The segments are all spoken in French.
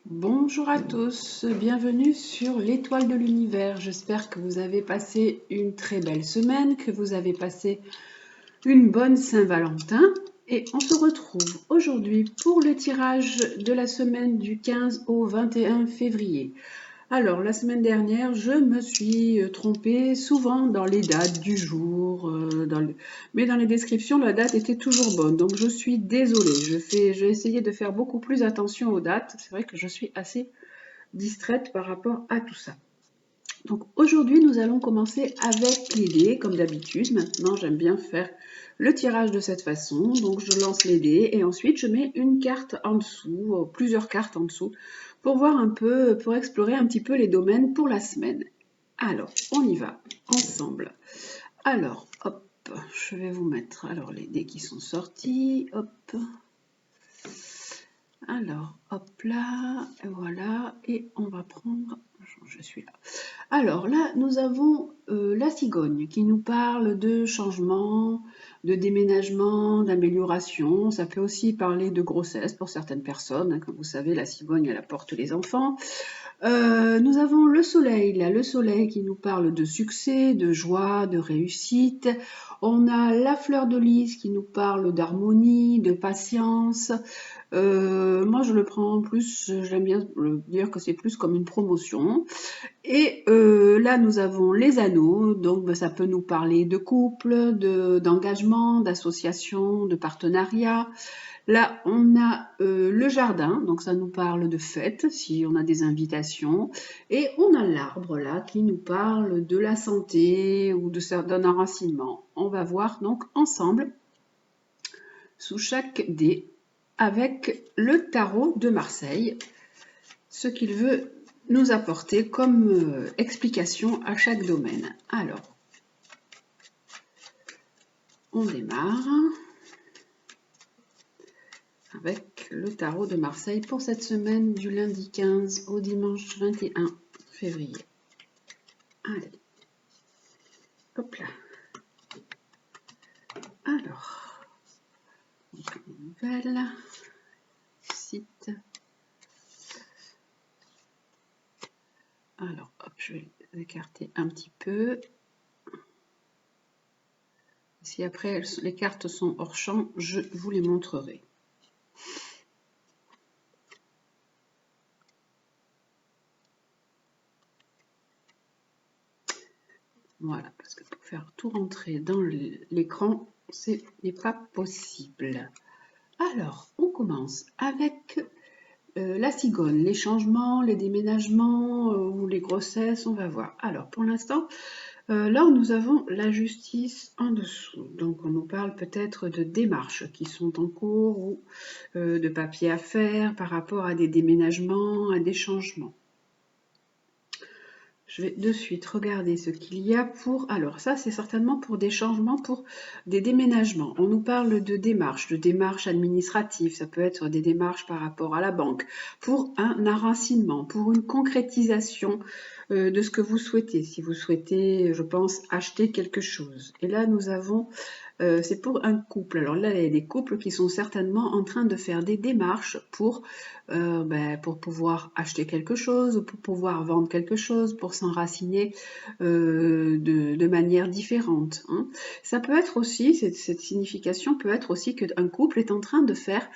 Bonjour à tous, bienvenue sur l'étoile de l'univers. J'espère que vous avez passé une très belle semaine, que vous avez passé une bonne Saint-Valentin. Et on se retrouve aujourd'hui pour le tirage de la semaine du 15 au 21 février. Alors, la semaine dernière, je me suis trompée souvent dans les dates du jour, mais dans les descriptions, la date était toujours bonne. Donc, je suis désolée. J'ai essayé de faire beaucoup plus attention aux dates. C'est vrai que je suis assez distraite par rapport à tout ça. Donc, aujourd'hui, nous allons commencer avec les dés, comme d'habitude. Maintenant, j'aime bien faire le tirage de cette façon. Donc, je lance les dés et ensuite, je mets une carte en dessous, plusieurs cartes en dessous, pour voir un peu, pour explorer un petit peu les domaines pour la semaine. Alors, on y va ensemble. Alors, hop, je vais vous mettre les dés qui sont sortis. Hop. Alors, hop là, voilà, et on va prendre, je suis là. Alors là, nous avons la cigogne qui nous parle de changement, de déménagement, d'amélioration. Ça peut aussi parler de grossesse pour certaines personnes. Comme vous savez, la cigogne, elle apporte les enfants. Nous avons le soleil, là, le soleil qui nous parle de succès, de joie, de réussite. On a la fleur de lys qui nous parle d'harmonie, de patience. Moi, je le prends plus, j'aime bien dire que c'est plus comme une promotion. Et là, nous avons les anneaux, donc ça peut nous parler de couple, d'engagement, d'association, de partenariat. Là, on a le jardin, donc ça nous parle de fête, si on a des invitations. Et on a l'arbre, là, qui nous parle de la santé ou d'un enracinement. On va voir donc ensemble, sous chaque dé, avec le tarot de Marseille, ce qu'il veut nous apporter comme explication à chaque domaine. Alors, on démarre avec le tarot de Marseille pour cette semaine du lundi 15 au dimanche 21 février. Allez, hop là. Alors, nouvelle, site. Alors, hop, je vais écarter un petit peu. Si après les cartes sont hors champ, je vous les montrerai. Voilà, parce que pour faire tout rentrer dans l'écran, ce n'est pas possible. Alors, on commence avec la cigogne, les changements, les déménagements ou les grossesses, on va voir. Alors, pour l'instant, là, nous avons la justice en dessous. Donc, on nous parle peut-être de démarches qui sont en cours ou de papiers à faire par rapport à des déménagements, à des changements. Je vais de suite regarder ce qu'il y a pour... Alors ça, c'est certainement pour des changements, pour des déménagements. On nous parle de démarches administratives. Ça peut être des démarches par rapport à la banque, pour un enracinement, pour une concrétisation de ce que vous souhaitez. Si vous souhaitez, je pense, acheter quelque chose. Et là, nous avons... c'est pour un couple. Alors là, il y a des couples qui sont certainement en train de faire des démarches pour pouvoir acheter quelque chose, pour pouvoir vendre quelque chose, pour s'enraciner de manière différente. Hein. Ça peut être aussi, cette signification peut être aussi qu'un couple est en train de faire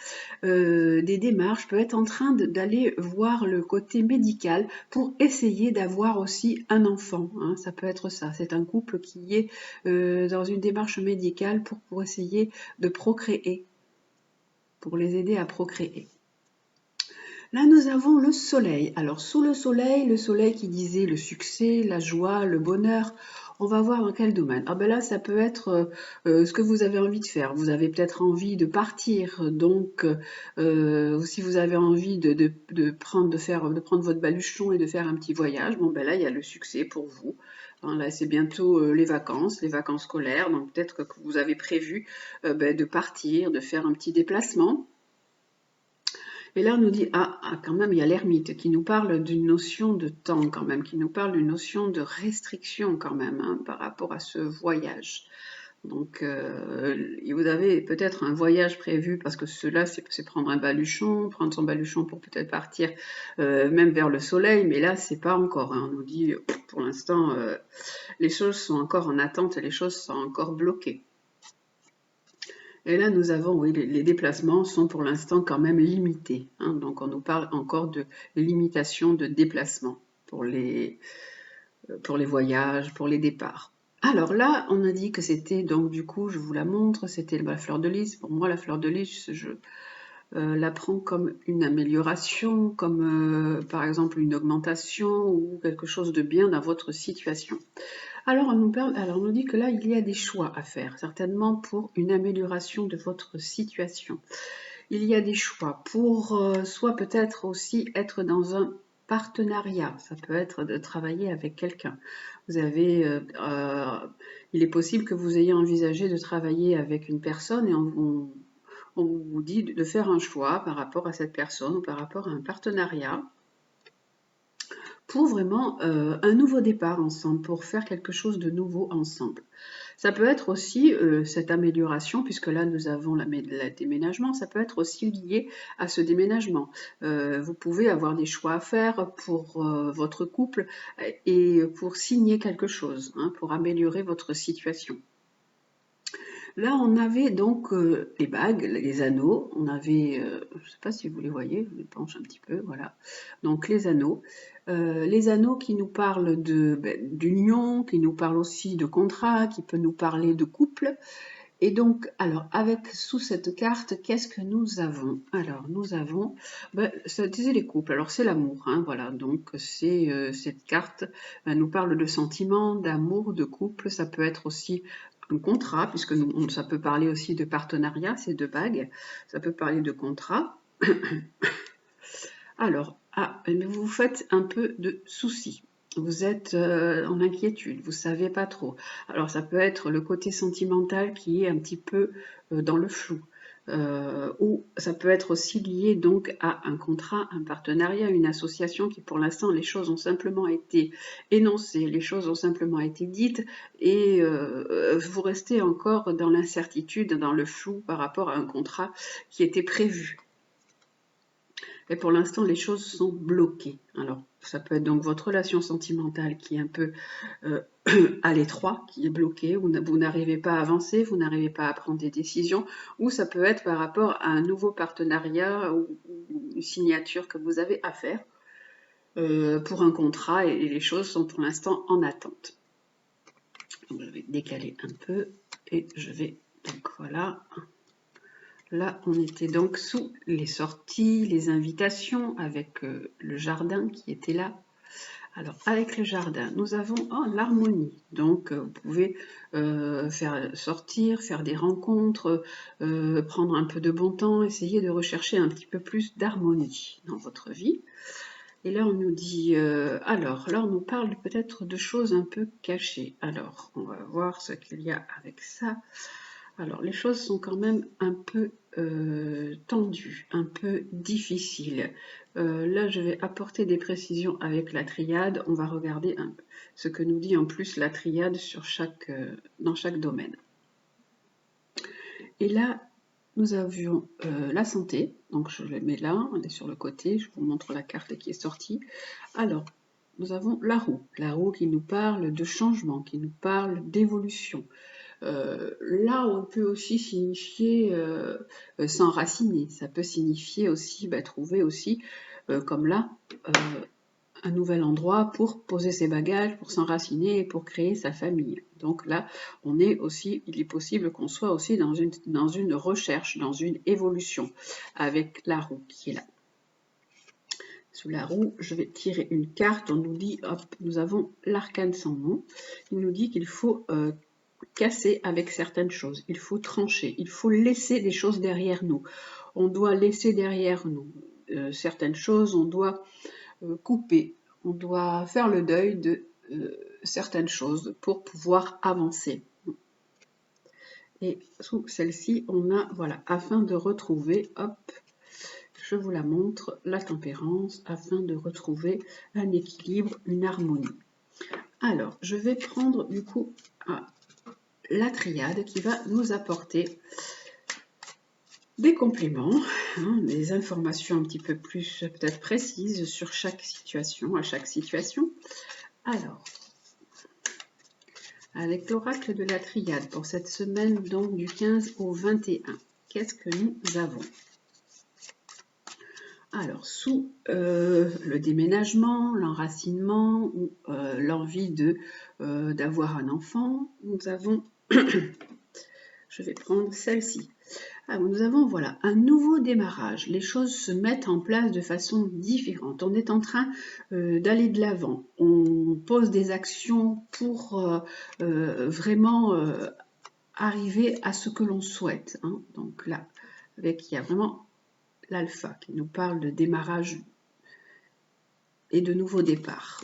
des démarches, peut être en train d'aller voir le côté médical pour essayer d'avoir aussi un enfant. Hein. Ça peut être ça. C'est un couple qui est dans une démarche médicale pour essayer de procréer, pour les aider à procréer. Là, nous avons le soleil. Alors, sous le soleil qui disait le succès, la joie, le bonheur, on va voir dans quel domaine. Ah ben là, ça peut être ce que vous avez envie de faire. Vous avez peut-être envie de partir, donc si vous avez envie de prendre votre baluchon et de faire un petit voyage, bon ben là, il y a le succès pour vous. Hein, là, c'est bientôt les vacances scolaires, donc peut-être que vous avez prévu de partir, de faire un petit déplacement. Et là, on nous dit, quand même, il y a l'ermite qui nous parle d'une notion de temps quand même, qui nous parle d'une notion de restriction quand même, hein, par rapport à ce voyage. Donc, vous avez peut-être un voyage prévu, parce que cela, c'est prendre un baluchon, prendre son baluchon pour peut-être partir même vers le soleil, mais là, c'est pas encore. Hein. On nous dit, pour l'instant, les choses sont encore en attente, les choses sont encore bloquées. Et là, nous avons, oui, les déplacements sont pour l'instant quand même limités. Hein. Donc, on nous parle encore de limitation de déplacement pour les voyages, pour les départs. Alors là, on a dit que c'était, donc du coup, je vous la montre, c'était la fleur de lys. Pour moi, la fleur de lys, je la prends comme une amélioration, comme par exemple une augmentation ou quelque chose de bien dans votre situation. Alors on nous dit que là, il y a des choix à faire, certainement pour une amélioration de votre situation. Il y a des choix pour soit peut-être aussi être dans un partenariat, ça peut être de travailler avec quelqu'un. Vous avez, il est possible que vous ayez envisagé de travailler avec une personne et on vous dit de faire un choix par rapport à cette personne ou par rapport à un partenariat pour vraiment un nouveau départ ensemble, pour faire quelque chose de nouveau ensemble. Ça peut être aussi cette amélioration, puisque là nous avons le déménagement, ça peut être aussi lié à ce déménagement. Vous pouvez avoir des choix à faire pour votre couple et pour signer quelque chose, hein, pour améliorer votre situation. Là, on avait donc les bagues, les anneaux. On avait, je ne sais pas si vous les voyez, je les penche un petit peu, voilà. Donc les anneaux. Les anneaux qui nous parlent d'union, qui nous parlent aussi de contrat, qui peut nous parler de couple. Et donc, alors, sous cette carte, qu'est-ce que nous avons? Alors, nous avons, ça disait les couples, alors c'est l'amour, hein, voilà, donc c'est cette carte nous parle de sentiments, d'amour, de couple, ça peut être aussi un contrat, puisque ça peut parler aussi de partenariat, ces deux bagues, ça peut parler de contrat. Alors, vous vous faites un peu de soucis. Vous êtes en inquiétude, vous savez pas trop. Alors ça peut être le côté sentimental qui est un petit peu dans le flou. Ou ça peut être aussi lié donc à un contrat, un partenariat, une association qui pour l'instant les choses ont simplement été énoncées, les choses ont simplement été dites et vous restez encore dans l'incertitude, dans le flou par rapport à un contrat qui était prévu. Et pour l'instant, les choses sont bloquées. Alors, ça peut être donc votre relation sentimentale qui est un peu à l'étroit, qui est bloquée, vous n'arrivez pas à avancer, vous n'arrivez pas à prendre des décisions, ou ça peut être par rapport à un nouveau partenariat ou une signature que vous avez à faire pour un contrat et les choses sont pour l'instant en attente. Donc, je vais décaler un peu et je vais, donc voilà. Là, on était donc sous les sorties, les invitations, avec le jardin qui était là. Alors, avec le jardin, nous avons l'harmonie. Donc, vous pouvez faire sortir, faire des rencontres, prendre un peu de bon temps, essayer de rechercher un petit peu plus d'harmonie dans votre vie. Et là, on nous dit, alors, là, on nous parle peut-être de choses un peu cachées. Alors, on va voir ce qu'il y a avec ça. Alors, les choses sont quand même un peu tendues, un peu difficiles. Là, je vais apporter des précisions avec la triade. On va regarder ce que nous dit en plus la triade dans chaque domaine. Et là, nous avions la santé. Donc, je le mets là, on est sur le côté. Je vous montre la carte qui est sortie. Alors, nous avons la roue qui nous parle de changement, qui nous parle d'évolution. Là, on peut aussi signifier s'enraciner. Ça peut signifier aussi trouver aussi, comme là, un nouvel endroit pour poser ses bagages, pour s'enraciner et pour créer sa famille. Donc là, il est possible qu'on soit aussi dans une recherche, dans une évolution, avec la roue qui est là. Sous la roue, je vais tirer une carte. On nous dit, hop, nous avons l'arcane sans nom. Il nous dit qu'il faut casser avec certaines choses, il faut trancher, il faut laisser des choses derrière nous. On doit laisser derrière nous certaines choses, on doit couper, on doit faire le deuil de certaines choses pour pouvoir avancer. Et sous celle-ci, on a, voilà, afin de retrouver, hop, je vous la montre, la tempérance, afin de retrouver un équilibre, une harmonie. Alors, je vais prendre du coup la triade qui va nous apporter des compléments, hein, des informations un petit peu plus peut-être précises sur chaque situation, à chaque situation. Alors, avec l'oracle de la triade pour cette semaine, donc du 15 au 21, qu'est-ce que nous avons? Alors, sous le déménagement, l'enracinement ou l'envie d'avoir un enfant, nous avons, je vais prendre celle-ci. Alors, nous avons voilà, un nouveau démarrage. Les choses se mettent en place de façon différente. On est en train d'aller de l'avant. On pose des actions pour vraiment arriver à ce que l'on souhaite. Hein. Donc là, il y a vraiment l'alpha qui nous parle de démarrage et de nouveau départ.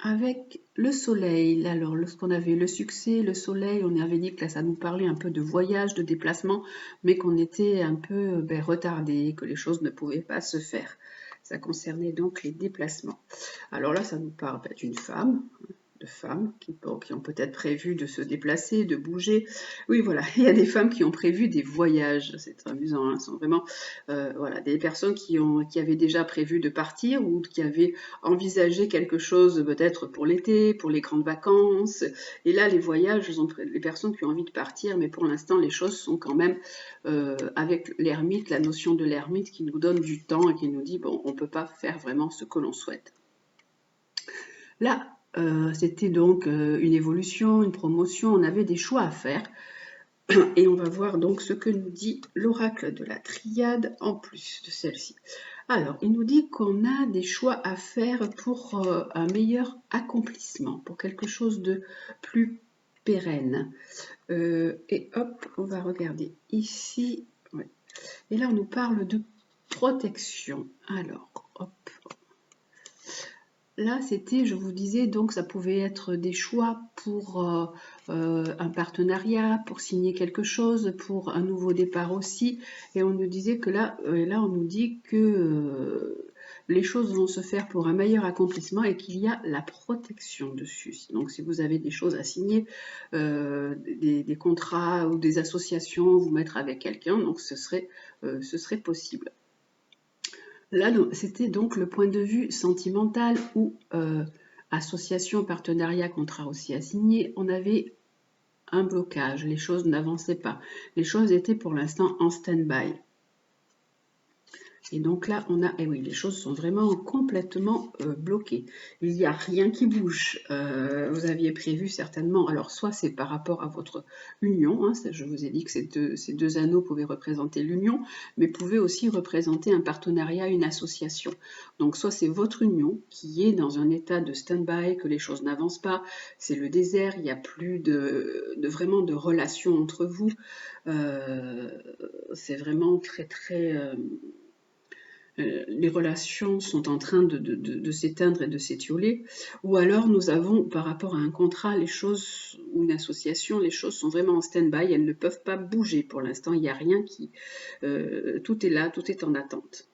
Avec le soleil, alors lorsqu'on avait le succès, le soleil, on avait dit que là ça nous parlait un peu de voyage, de déplacement, mais qu'on était un peu retardé, que les choses ne pouvaient pas se faire. Ça concernait donc les déplacements. Alors là, ça nous parle d'une femme, de femmes qui ont peut-être prévu de se déplacer, de bouger. Oui, voilà, il y a des femmes qui ont prévu des voyages, c'est amusant, hein. Ce sont vraiment voilà, des personnes qui avaient déjà prévu de partir ou qui avaient envisagé quelque chose peut-être pour l'été, pour les grandes vacances. Et là, les voyages, les personnes qui ont envie de partir, mais pour l'instant, les choses sont quand même avec l'ermite, la notion de l'ermite qui nous donne du temps et qui nous dit, bon, on ne peut pas faire vraiment ce que l'on souhaite. Là, c'était donc une évolution, une promotion, on avait des choix à faire. Et on va voir donc ce que nous dit l'oracle de la triade en plus de celle-ci. Alors, il nous dit qu'on a des choix à faire pour un meilleur accomplissement, pour quelque chose de plus pérenne. Et hop, on va regarder ici. Ouais. Et là, on nous parle de protection. Alors, hop. Là, c'était, je vous disais, donc ça pouvait être des choix pour un partenariat, pour signer quelque chose, pour un nouveau départ aussi. Et on nous disait que là on nous dit que les choses vont se faire pour un meilleur accomplissement et qu'il y a la protection dessus. Donc, si vous avez des choses à signer, des contrats ou des associations, vous mettre avec quelqu'un, donc ce serait possible. Là, c'était donc le point de vue sentimental ou association, partenariat, contrat aussi à signer. On avait un blocage, les choses n'avançaient pas. Les choses étaient pour l'instant en stand-by. Et donc là, on a, oui, les choses sont vraiment complètement bloquées. Il n'y a rien qui bouge. Vous aviez prévu certainement, alors soit c'est par rapport à votre union, hein, je vous ai dit que ces deux anneaux pouvaient représenter l'union, mais pouvaient aussi représenter un partenariat, une association. Donc soit c'est votre union qui est dans un état de stand-by, que les choses n'avancent pas, c'est le désert, il n'y a plus vraiment de relation entre vous. C'est vraiment très très... les relations sont en train de s'éteindre et de s'étioler, ou alors nous avons, par rapport à un contrat, les choses, ou une association, les choses sont vraiment en stand-by, elles ne peuvent pas bouger pour l'instant, il n'y a rien qui... tout est là, tout est en attente.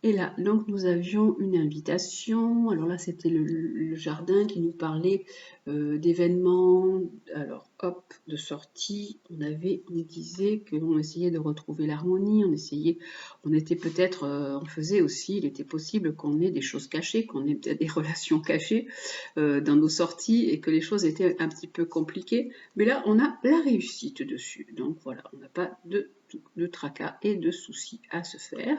Et là, donc nous avions une invitation, alors là c'était le jardin qui nous parlait d'événements, alors hop, de sortie, on disait qu'on essayait de retrouver l'harmonie, on était peut-être, on faisait aussi, il était possible qu'on ait des choses cachées, qu'on ait peut-être des relations cachées dans nos sorties et que les choses étaient un petit peu compliquées, mais là on a la réussite dessus, donc voilà, on n'a pas de tracas et de soucis à se faire.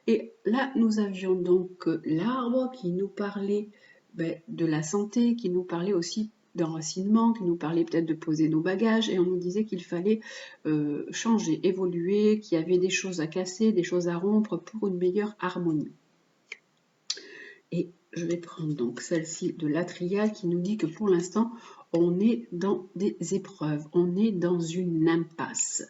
Et là, nous avions donc l'arbre qui nous parlait de la santé, qui nous parlait aussi d'enracinement, qui nous parlait peut-être de poser nos bagages, et on nous disait qu'il fallait changer, évoluer, qu'il y avait des choses à casser, des choses à rompre pour une meilleure harmonie. Et je vais prendre donc celle-ci de la triade qui nous dit que pour l'instant, on est dans des épreuves, on est dans une impasse.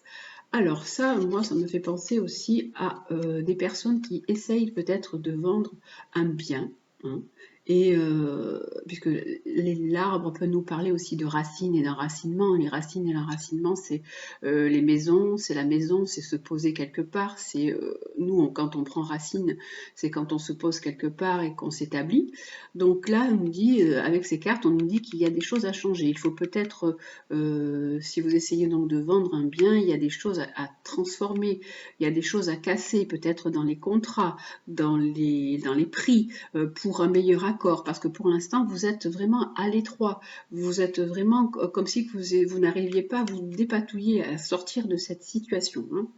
Alors ça, moi, ça me fait penser aussi à des personnes qui essayent peut-être de vendre un bien, hein, Et puisque l'arbre peut nous parler aussi de racines et d'enracinement. Les racines et l'enracinement, c'est les maisons, c'est la maison, c'est se poser quelque part. C'est nous, quand on prend racine, c'est quand on se pose quelque part et qu'on s'établit. Donc là, on nous dit, avec ces cartes, on nous dit qu'il y a des choses à changer. Il faut peut-être, si vous essayez donc de vendre un bien, il y a des choses à transformer, il y a des choses à casser, peut-être dans les contrats, dans les prix, pour un meilleur accord, parce que pour l'instant, vous êtes vraiment à l'étroit. Vous êtes vraiment comme si vous n'arriviez pas à vous dépatouiller, à sortir de cette situation. Hein.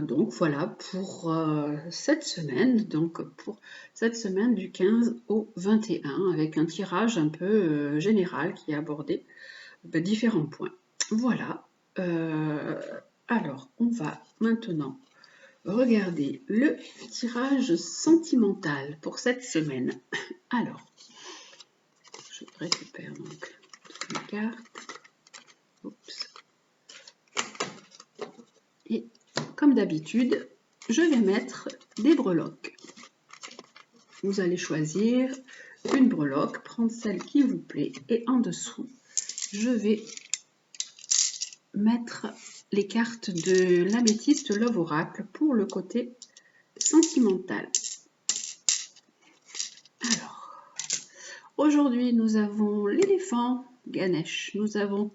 Donc voilà pour cette semaine, donc pour cette semaine du 15 au 21, avec un tirage un peu général qui a abordé différents points. Voilà. Alors, on va maintenant regarder le tirage sentimental pour cette semaine. Alors, je récupère donc toutes les cartes. Oups. Et comme d'habitude, je vais mettre des breloques. Vous allez choisir une breloque, prendre celle qui vous plaît et en dessous, je vais mettre les cartes de l'améthyste Love Oracle pour le côté sentimental. Alors, aujourd'hui, nous avons l'éléphant Ganesh, nous avons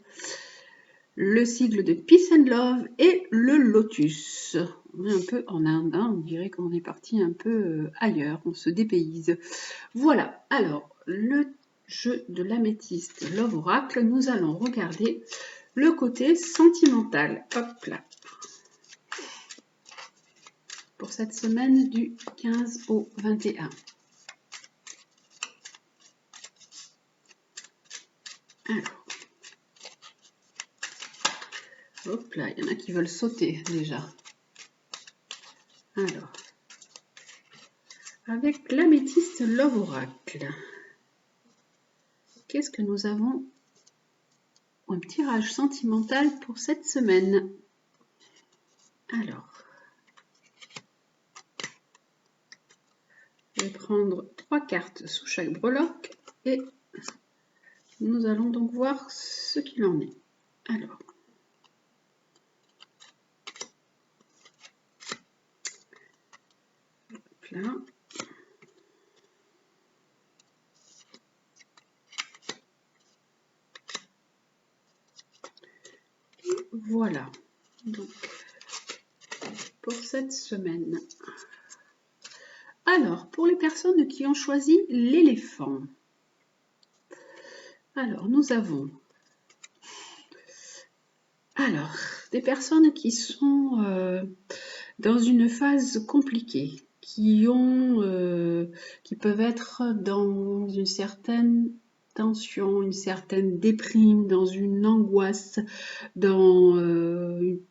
le sigle de Peace and Love et le lotus. On est un peu en Inde, hein, on dirait qu'on est parti un peu ailleurs, on se dépayse. Voilà, alors, le jeu de l'améthyste Love Oracle, nous allons regarder le côté sentimental. Hop là. Pour cette semaine du 15 au 21. Alors. Hop là, il y en a qui veulent sauter déjà. Alors. Avec l'améthyste Love Oracle. Qu'est-ce que nous avons? Un tirage sentimental pour cette semaine. Alors. Je vais prendre 3 cartes sous chaque breloque et nous allons donc voir ce qu'il en est. Alors, hop là. Et voilà. Donc, pour cette semaine. Alors, pour les personnes qui ont choisi l'éléphant. Alors, nous avons des personnes qui sont dans une phase compliquée, qui peuvent être dans une certaine tension, une certaine déprime, dans une angoisse,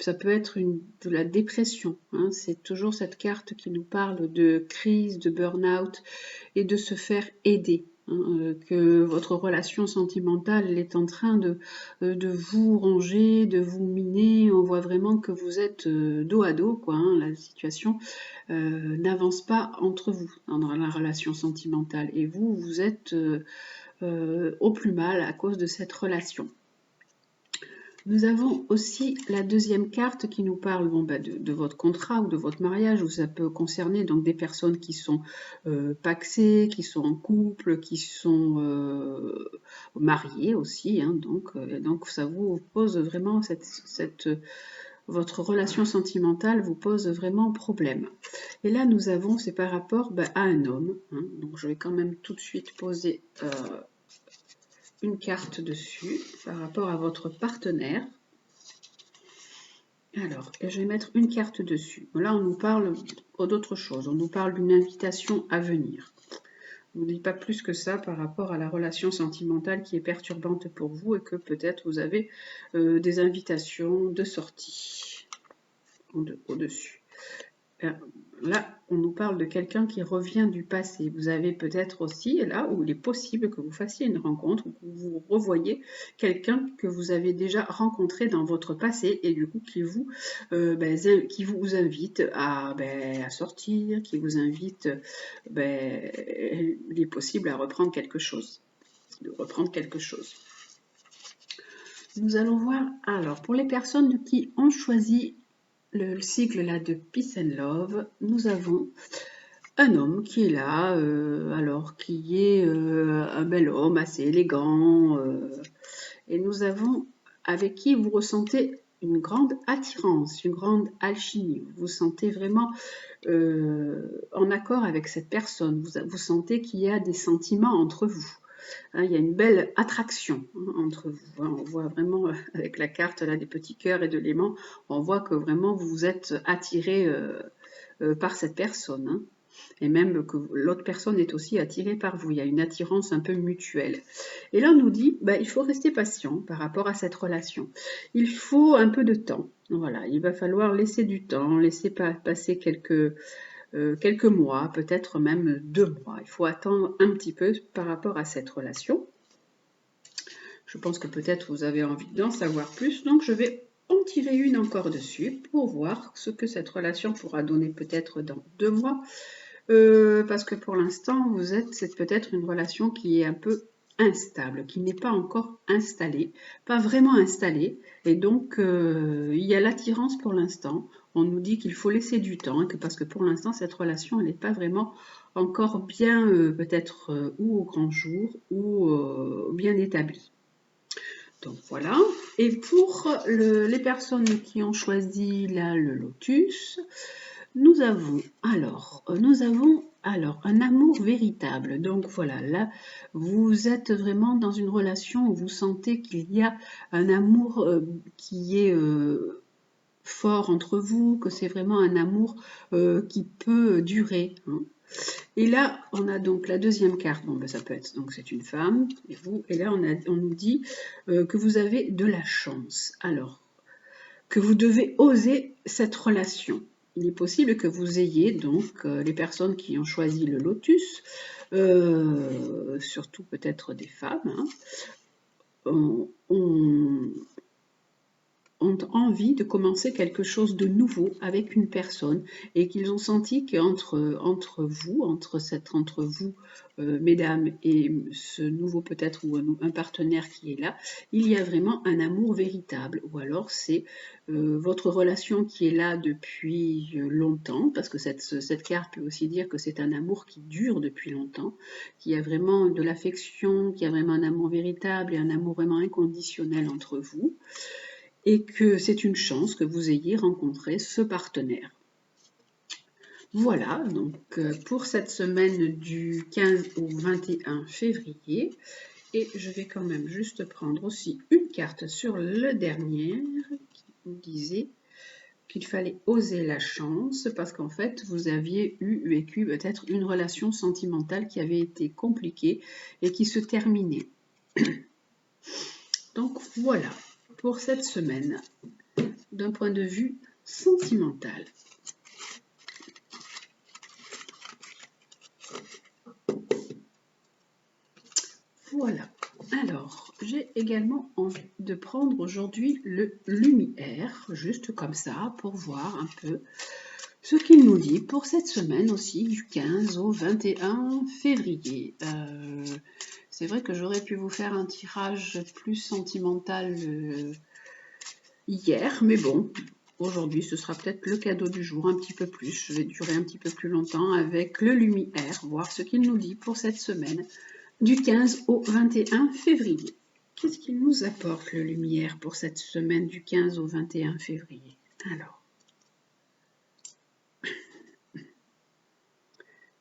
ça peut être de la dépression. Hein, c'est toujours cette carte qui nous parle de crise, de burn-out et de se faire aider. Que votre relation sentimentale est en train de vous ronger, de vous miner. On voit vraiment que vous êtes dos à dos, quoi. Hein, la situation n'avance pas entre vous dans la relation sentimentale. Et vous êtes au plus mal à cause de cette relation. Nous avons aussi la deuxième carte qui nous parle de votre contrat ou de votre mariage, où ça peut concerner donc des personnes qui sont pacsées, qui sont en couple, qui sont mariées aussi. Hein, donc ça vous pose vraiment votre relation sentimentale vous pose vraiment problème. Et là nous avons, c'est par rapport à un homme. Hein, donc je vais quand même tout de suite poser une carte dessus par rapport à votre partenaire. Alors, je vais mettre une carte dessus. Là, on nous parle d'autre chose. On nous parle d'une invitation à venir. On ne dit pas plus que ça par rapport à la relation sentimentale qui est perturbante pour vous et que peut-être vous avez des invitations de sortie au-dessus. Là, on nous parle de quelqu'un qui revient du passé. Vous avez peut-être aussi, là où il est possible que vous fassiez une rencontre, ou que vous revoyez quelqu'un que vous avez déjà rencontré dans votre passé et du coup qui vous invite à sortir, qui vous invite, il est possible à reprendre quelque chose, de reprendre quelque chose. Nous allons voir, alors, pour les personnes qui ont choisi le sigle là de Peace and Love, nous avons un homme qui est là, alors qui est un bel homme assez élégant, et nous avons avec qui vous ressentez une grande attirance, une grande alchimie. Vous vous sentez vraiment en accord avec cette personne. Vous sentez qu'il y a des sentiments entre vous. Hein, il y a une belle attraction entre vous. Hein. On voit vraiment avec la carte là des petits cœurs et de l'aimant, on voit que vraiment vous vous êtes attiré par cette personne. Hein. Et même que l'autre personne est aussi attirée par vous. Il y a une attirance un peu mutuelle. Et là, on nous dit, il faut rester patient par rapport à cette relation. Il faut un peu de temps. Voilà, il va falloir laisser du temps, laisser passer quelques mois, peut-être même 2 mois. Il faut attendre un petit peu par rapport à cette relation. Je pense que peut-être vous avez envie d'en savoir plus, donc je vais en tirer une encore dessus pour voir ce que cette relation pourra donner peut-être dans 2 mois. Parce que pour l'instant, c'est peut-être une relation qui est un peu instable, qui n'est pas encore installée, pas vraiment installée, et donc il y a l'attirance pour l'instant. On nous dit qu'il faut laisser du temps, et parce que pour l'instant, cette relation, elle n'est pas vraiment encore bien, peut-être, ou au grand jour, ou bien établie. Donc voilà. Et pour les personnes qui ont choisi là le lotus, nous avons alors un amour véritable. Donc voilà, là, vous êtes vraiment dans une relation où vous sentez qu'il y a un amour qui est fort entre vous, que c'est vraiment un amour qui peut durer. Hein. Et là, on a donc la deuxième carte. Bon, ça peut être, donc c'est une femme, et vous. Et là, on nous dit que vous avez de la chance. Alors, que vous devez oser cette relation. Il est possible que vous ayez donc les personnes qui ont choisi le lotus, surtout peut-être des femmes, hein, ont envie de commencer quelque chose de nouveau avec une personne et qu'ils ont senti qu'entre vous, mesdames, et ce nouveau peut-être ou un partenaire qui est là, il y a vraiment un amour véritable. Ou alors c'est votre relation qui est là depuis longtemps, parce que cette carte peut aussi dire que c'est un amour qui dure depuis longtemps, qu'il y a vraiment de l'affection, qu'il y a vraiment un amour véritable et un amour vraiment inconditionnel entre vous, et que c'est une chance que vous ayez rencontré ce partenaire. Voilà, donc pour cette semaine du 15 au 21 février, et je vais quand même juste prendre aussi une carte sur le dernier qui vous disait qu'il fallait oser la chance parce qu'en fait vous aviez vécu peut-être une relation sentimentale qui avait été compliquée et qui se terminait. Donc voilà pour cette semaine d'un point de vue sentimental. Voilà. Alors, j'ai également envie de prendre aujourd'hui le lumière, juste comme ça, pour voir un peu ce qu'il nous dit pour cette semaine aussi, du 15 au 21 février. C'est vrai que j'aurais pu vous faire un tirage plus sentimental hier, mais bon, aujourd'hui ce sera peut-être le cadeau du jour, un petit peu plus. Je vais durer un petit peu plus longtemps avec le lumière, voir ce qu'il nous dit pour cette semaine du 15 au 21 février. Qu'est-ce qu'il nous apporte le lumière pour cette semaine du 15 au 21 février? Alors,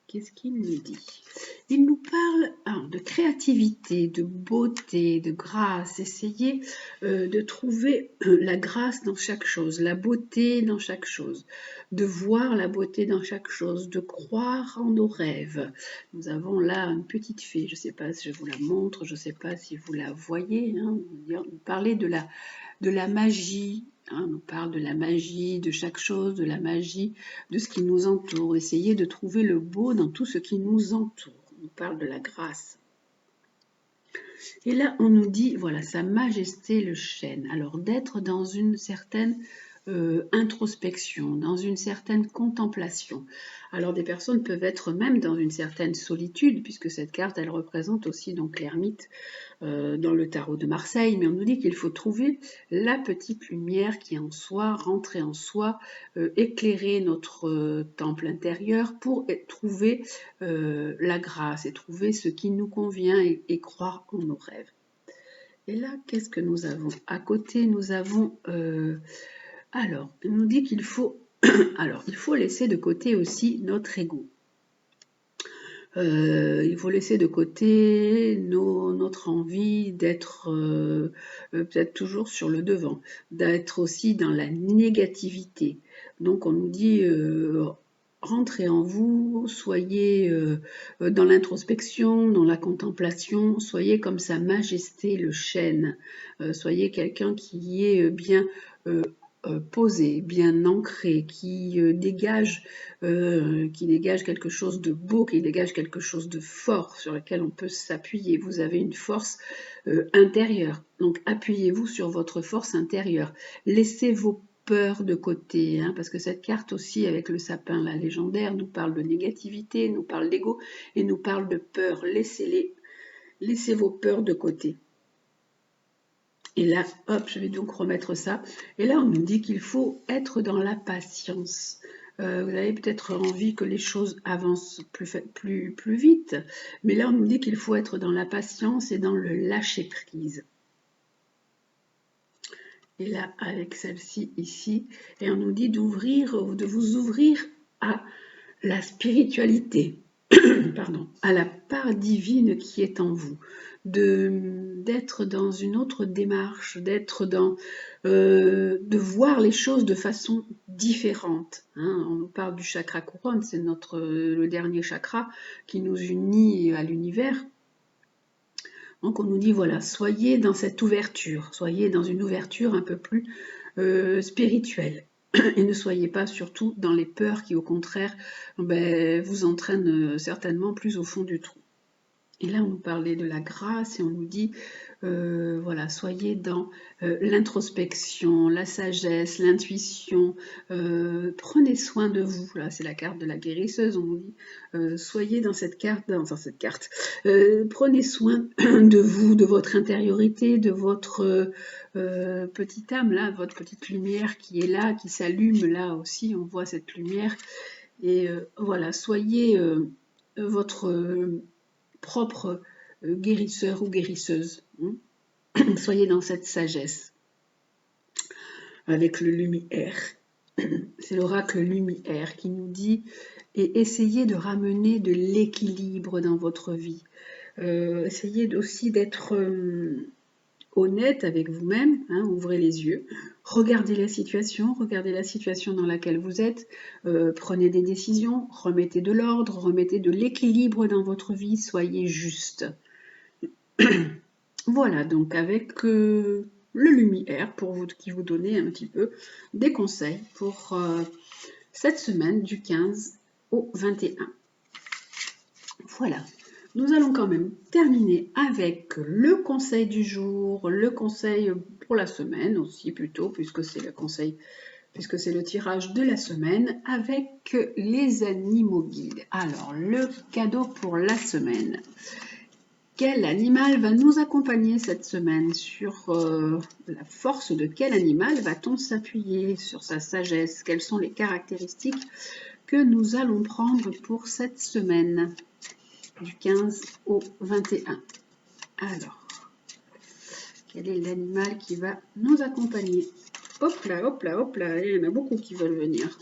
qu'est-ce qu'il nous dit? Il nous parle de créativité, de beauté, de grâce. Essayez de trouver la grâce dans chaque chose, la beauté dans chaque chose, de voir la beauté dans chaque chose, de croire en nos rêves. Nous avons là une petite fée, je ne sais pas si je vous la montre, je ne sais pas si vous la voyez. Hein. Vous parlez de la magie. Hein, on parle de la magie, de chaque chose, de la magie, de ce qui nous entoure. Essayez de trouver le beau dans tout ce qui nous entoure. On parle de la grâce. Et là, on nous dit, voilà, Sa Majesté le chêne. Alors, d'être dans une certaine introspection, dans une certaine contemplation. Alors, des personnes peuvent être même dans une certaine solitude, puisque cette carte, elle représente aussi donc l'ermite dans le tarot de Marseille, mais on nous dit qu'il faut trouver la petite lumière qui est en soi, rentrer en soi, éclairer notre temple intérieur pour trouver la grâce et trouver ce qui nous convient et croire en nos rêves. Et là, qu'est-ce que nous avons? À côté, nous avons... alors, il nous dit qu'il faut... alors, il faut laisser de côté aussi notre ego. Il faut laisser de côté notre envie d'être peut-être toujours sur le devant, d'être aussi dans la négativité. Donc on nous dit rentrez en vous, soyez dans l'introspection, dans la contemplation, soyez comme Sa Majesté le chêne, soyez quelqu'un qui est bien posé, bien ancré, qui dégage quelque chose de beau, qui dégage quelque chose de fort sur lequel on peut s'appuyer. Vous avez une force intérieure, donc appuyez-vous sur votre force intérieure. Laissez vos peurs de côté, hein, parce que cette carte aussi avec le sapin là, légendaire nous parle de négativité, nous parle d'ego et nous parle de peur. Laissez vos peurs de côté. Et là, hop, je vais donc remettre ça. Et là, on nous dit qu'il faut être dans la patience. Vous avez peut-être envie que les choses avancent plus vite, mais là, on nous dit qu'il faut être dans la patience et dans le lâcher-prise. Et là, avec celle-ci ici, et on nous dit de vous ouvrir à la spiritualité, pardon, à la part divine qui est en vous, d'être dans une autre démarche, de voir les choses de façon différente. Hein. On nous parle du chakra couronne, c'est le dernier chakra qui nous unit à l'univers. Donc on nous dit voilà, soyez dans cette ouverture, soyez dans une ouverture un peu plus spirituelle. Et ne soyez pas surtout dans les peurs qui, au contraire, vous entraînent certainement plus au fond du trou. Et là, on nous parlait de la grâce et on nous dit, voilà, soyez dans l'introspection, la sagesse, l'intuition, prenez soin de vous. Là, c'est la carte de la guérisseuse, on nous dit, soyez dans cette carte, prenez soin de vous, de votre intériorité, de votre petite âme, là, votre petite lumière qui est là, qui s'allume là aussi, on voit cette lumière. Et voilà, soyez votre propre guérisseur ou guérisseuse. Hein. Soyez dans cette sagesse avec le lumière. C'est l'oracle lumière qui nous dit et essayez de ramener de l'équilibre dans votre vie. Essayez aussi d'être honnête avec vous-même, hein, ouvrez les yeux, regardez la situation dans laquelle vous êtes, prenez des décisions, remettez de l'ordre, remettez de l'équilibre dans votre vie, soyez juste. Voilà, donc avec le lumière qui vous donner un petit peu des conseils pour cette semaine du 15 au 21. Voilà. Nous allons quand même terminer avec le conseil du jour, le conseil pour la semaine aussi plutôt, puisque c'est le tirage de la semaine, avec les animaux guides. Alors, le cadeau pour la semaine. Quel animal va nous accompagner cette semaine? Sur la force de quel animal va-t-on s'appuyer? Sur sa sagesse? Quelles sont les caractéristiques que nous allons prendre pour cette semaine du 15 au 21. Alors, quel est l'animal qui va nous accompagner? Hop là, hop là, hop là, il y en a beaucoup qui veulent venir.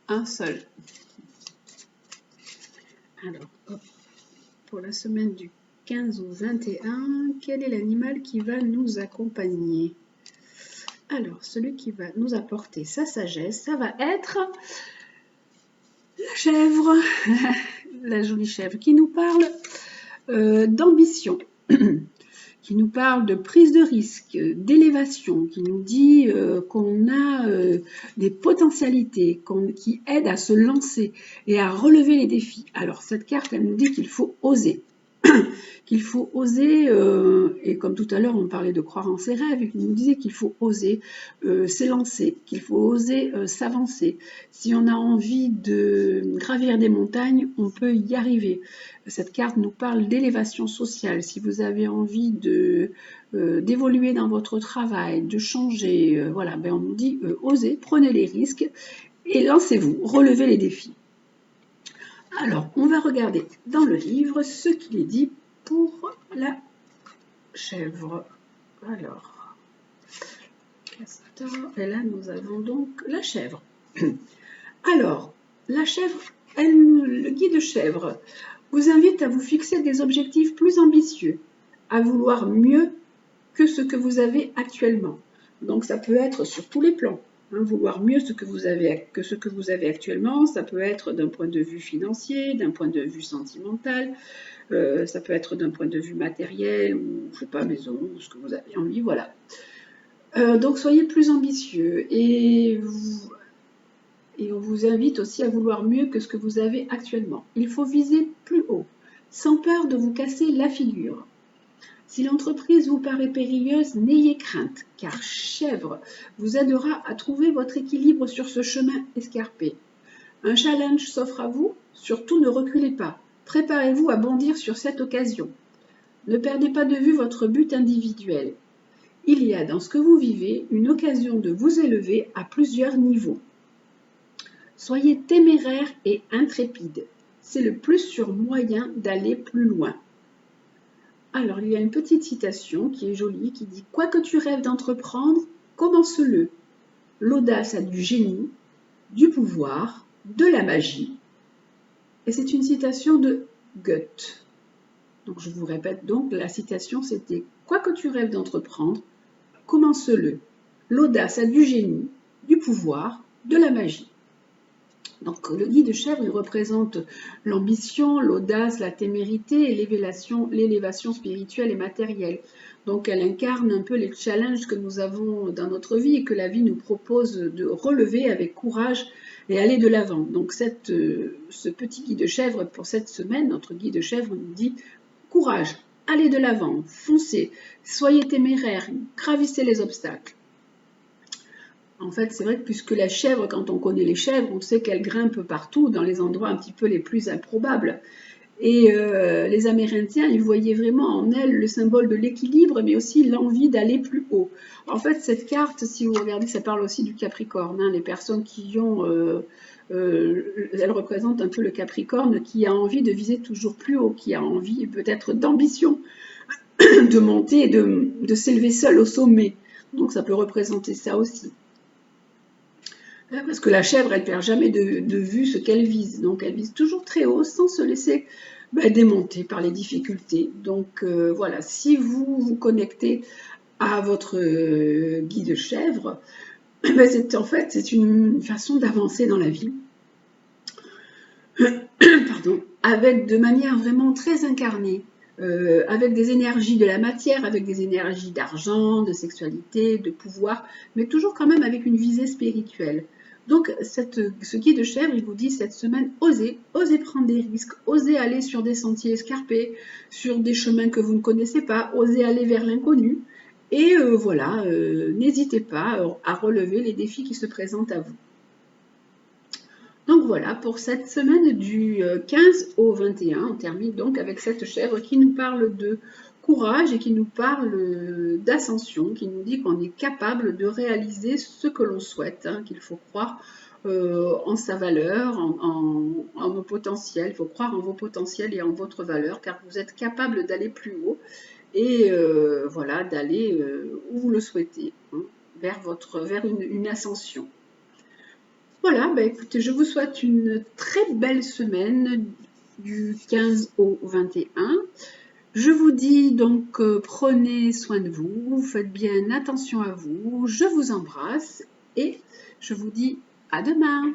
Un seul. Alors, hop, pour la semaine du 15 au 21, quel est l'animal qui va nous accompagner? Alors, celui qui va nous apporter sa sagesse, ça va être la chèvre, la jolie chèvre qui nous parle d'ambition, qui nous parle de prise de risque, d'élévation, qui nous dit qu'on a des potentialités, qui aident à se lancer et à relever les défis. Alors cette carte, elle nous dit qu'il faut oser. Qu'il faut oser, et comme tout à l'heure on parlait de croire en ses rêves, il nous disait qu'il faut oser s'élancer, qu'il faut oser s'avancer. Si on a envie de gravir des montagnes, on peut y arriver. Cette carte nous parle d'élévation sociale. Si vous avez envie d'évoluer dans votre travail, de changer, voilà, ben on nous dit osez, prenez les risques et lancez-vous, relevez les défis. Alors, on va regarder dans le livre ce qu'il est dit pour la chèvre. Alors, castor, et là nous avons donc la chèvre. Alors, la chèvre, le guide chèvre vous invite à vous fixer des objectifs plus ambitieux, à vouloir mieux que ce que vous avez actuellement. Donc ça peut être sur tous les plans. Vouloir mieux que ce que vous avez actuellement, ça peut être d'un point de vue financier, d'un point de vue sentimental, ça peut être d'un point de vue matériel, ou je sais pas, maison, ce que vous avez envie, voilà. Donc soyez plus ambitieux et on vous invite aussi à vouloir mieux que ce que vous avez actuellement. Il faut viser plus haut, sans peur de vous casser la figure. Si l'entreprise vous paraît périlleuse, n'ayez crainte, car Chèvre vous aidera à trouver votre équilibre sur ce chemin escarpé. Un challenge s'offre à vous, surtout ne reculez pas. Préparez-vous à bondir sur cette occasion. Ne perdez pas de vue votre but individuel. Il y a dans ce que vous vivez une occasion de vous élever à plusieurs niveaux. Soyez téméraire et intrépide. C'est le plus sûr moyen d'aller plus loin. Alors, il y a une petite citation qui est jolie, qui dit « Quoi que tu rêves d'entreprendre, commence-le. L'audace a du génie, du pouvoir, de la magie. » Et c'est une citation de Goethe. Donc, je vous répète donc, la citation c'était « Quoi que tu rêves d'entreprendre, commence-le. L'audace a du génie, du pouvoir, de la magie. » Donc le guide chèvre, il représente l'ambition, l'audace, la témérité et l'élévation spirituelle et matérielle. Donc elle incarne un peu les challenges que nous avons dans notre vie et que la vie nous propose de relever avec courage et aller de l'avant. Donc ce petit guide chèvre pour cette semaine, notre guide chèvre nous dit courage, allez de l'avant, foncez, soyez téméraires, gravissez les obstacles. En fait, c'est vrai que puisque la chèvre, quand on connaît les chèvres, on sait qu'elles grimpent partout, dans les endroits un petit peu les plus improbables. Et les Amérindiens, ils voyaient vraiment en elles le symbole de l'équilibre, mais aussi l'envie d'aller plus haut. En fait, cette carte, si vous regardez, ça parle aussi du Capricorne. Les personnes qui ont... elle représente un peu le Capricorne qui a envie de viser toujours plus haut, qui a envie peut-être d'ambition, de monter et de s'élever seul au sommet. Donc ça peut représenter ça aussi. Parce que la chèvre, elle ne perd jamais de vue ce qu'elle vise. Donc, elle vise toujours très haut sans se laisser démonter par les difficultés. Donc, voilà, si vous vous connectez à votre guide chèvre, en fait, c'est une façon d'avancer dans la vie. Pardon, de manière vraiment très incarnée. Avec des énergies de la matière, avec des énergies d'argent, de sexualité, de pouvoir, mais toujours quand même avec une visée spirituelle. Donc, ce guide chèvre, il vous dit cette semaine, osez prendre des risques, osez aller sur des sentiers escarpés, sur des chemins que vous ne connaissez pas, osez aller vers l'inconnu. Et voilà, n'hésitez pas à relever les défis qui se présentent à vous. Donc voilà, pour cette semaine du 15 au 21, on termine donc avec cette chèvre qui nous parle de courage et qui nous parle d'ascension, qui nous dit qu'on est capable de réaliser ce que l'on souhaite, qu'il faut croire en sa valeur, en nos potentiels, il faut croire en vos potentiels et en votre valeur, car vous êtes capable d'aller plus haut et voilà, d'aller où vous le souhaitez, vers une ascension. Voilà, écoutez, je vous souhaite une très belle semaine, du 15 au 21. Je vous dis donc prenez soin de vous, faites bien attention à vous, je vous embrasse et je vous dis à demain.